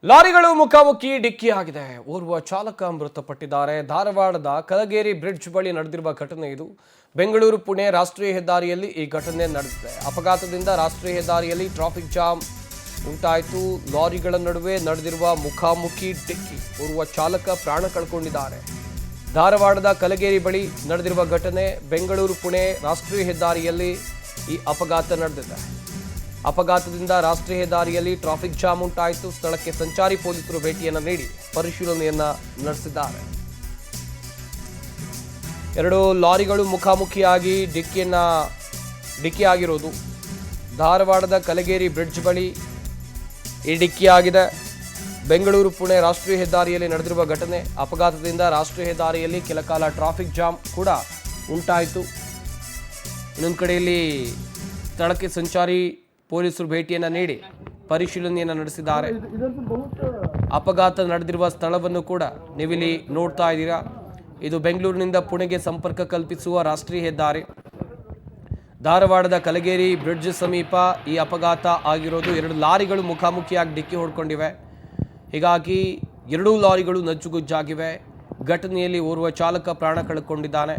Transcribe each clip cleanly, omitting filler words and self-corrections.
ಲಾರಿಗಳು ಮುಖಾಮುಖಿ ಡಿಕ್ಕಿಯಾಗಿದೆ. ಓರ್ವ ಚಾಲಕ ಮೃತಪಟ್ಟಿದ್ದಾರೆ. ಧಾರವಾಡದ ಕಲಗೇರಿ ಬ್ರಿಡ್ಜ್ ಬಳಿ ನಡೆದಿರುವ ಘಟನೆ ಇದು. ಬೆಂಗಳೂರು ಪುಣೆ ರಾಷ್ಟ್ರೀಯ ಹೆದ್ದಾರಿಯಲ್ಲಿ ಈ ಘಟನೆ ನಡೆದಿದೆ. ಅಪಘಾತದಿಂದ ರಾಷ್ಟ್ರೀಯ ಹೆದ್ದಾರಿಯಲ್ಲಿ ಟ್ರಾಫಿಕ್ ಜಾಮ್ ಉಂಟಾಯಿತು. ಲಾರಿಗಳ ನಡುವೆ ನಡೆದಿರುವ ಮುಖಾಮುಖಿ ಡಿಕ್ಕಿ. ಓರ್ವ ಚಾಲಕ ಪ್ರಾಣ ಕಳ್ಕೊಂಡಿದ್ದಾರೆ. ಧಾರವಾಡದ ಕಲಗೇರಿ ಬಳಿ ನಡೆದಿರುವ ಘಟನೆ. ಬೆಂಗಳೂರು ಪುಣೆ ರಾಷ್ಟ್ರೀಯ ಹೆದ್ದಾರಿಯಲ್ಲಿ ಈ ಅಪಘಾತ ನಡೆದಿದೆ. ಅಪಘಾತದಿಂದ ರಾಷ್ಟ್ರೀಯ ಹೆದ್ದಾರಿಯಲ್ಲಿ ಟ್ರಾಫಿಕ್ ಜಾಮ್ ಉಂಟಾಯಿತು. ಸ್ಥಳಕ್ಕೆ ಸಂಚಾರಿ ಪೊಲೀಸರು ಭೇಟಿಯನ್ನು ನೀಡಿ ಪರಿಶೀಲನೆಯನ್ನ ನಡೆಸಿದ್ದಾರೆ. ಎರಡು ಲಾರಿಗಳು ಮುಖಾಮುಖಿಯಾಗಿ ಡಿಕ್ಕಿಯಾಗಿರೋದು. ಧಾರವಾಡದ ಕಲಗೇರಿ ಬ್ರಿಡ್ಜ್ ಬಳಿ ಈ ಡಿಕ್ಕಿಯಾಗಿದೆ. ಬೆಂಗಳೂರು ಪುಣೆ ರಾಷ್ಟ್ರೀಯ ಹೆದ್ದಾರಿಯಲ್ಲಿ ನಡೆದಿರುವ ಘಟನೆ. ಅಪಘಾತದಿಂದ ರಾಷ್ಟ್ರೀಯ ಹೆದ್ದಾರಿಯಲ್ಲಿ ಕೆಲಕಾಲ ಟ್ರಾಫಿಕ್ ಜಾಮ್ ಕೂಡ ಉಂಟಾಯಿತು. ಇನ್ನೊಂದು ಕಡೆಯಲ್ಲಿ ಸ್ಥಳಕ್ಕೆ ಸಂಚಾರಿ ಪೊಲೀಸರು ಭೇಟಿಯನ್ನು ನೀಡಿ ಪರಿಶೀಲನೆಯನ್ನು ನಡೆಸಿದ್ದಾರೆ. ಅಪಘಾತ ನಡೆದಿರುವ ಸ್ಥಳವನ್ನು ಕೂಡ ನೀವಿಲ್ಲಿ ನೋಡ್ತಾ ಇದ್ದೀರಾ. ಇದು ಬೆಂಗಳೂರಿನಿಂದ ಪುಣೆಗೆ ಸಂಪರ್ಕ ಕಲ್ಪಿಸುವ ರಾಷ್ಟ್ರೀಯ ಹೆದ್ದಾರಿ. ಧಾರವಾಡದ ಕಲಗೇರಿ ಬ್ರಿಡ್ಜ್ ಸಮೀಪ ಈ ಅಪಘಾತ ಆಗಿರೋದು. ಎರಡು ಲಾರಿಗಳು ಮುಖಾಮುಖಿಯಾಗಿ ಡಿಕ್ಕಿ ಹೊಡ್ಕೊಂಡಿವೆ. ಹೀಗಾಗಿ ಎರಡೂ ಲಾರಿಗಳು ನಜ್ಜುಗುಜ್ಜಾಗಿವೆ. ಘಟನೆಯಲ್ಲಿ ಓರ್ವ ಚಾಲಕ ಪ್ರಾಣ ಕಳ್ಕೊಂಡಿದ್ದಾನೆ.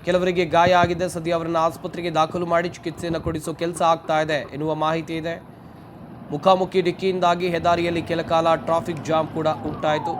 ಕೆಲವರಿಗೆ ಗಾಯ ಆಗಿದೆ. ಸದ್ಯ ಅವರನ್ನು ಆಸ್ಪತ್ರೆಗೆ ದಾಖಲು ಮಾಡಿ ಚಿಕಿತ್ಸೆಯನ್ನು ಕೊಡಿಸೋ ಕೆಲಸ ಆಗ್ತಾ ಇದೆ ಎನ್ನುವ ಮಾಹಿತಿ ಇದೆ. ಮುಖಾಮುಖಿ ಡಿಕ್ಕಿಯಿಂದಾಗಿ ಹೆದ್ದಾರಿಯಲ್ಲಿ ಕೆಲಕಾಲ ಟ್ರಾಫಿಕ್ ಜಾಮ್ ಕೂಡ ಉಂಟಾಯಿತು.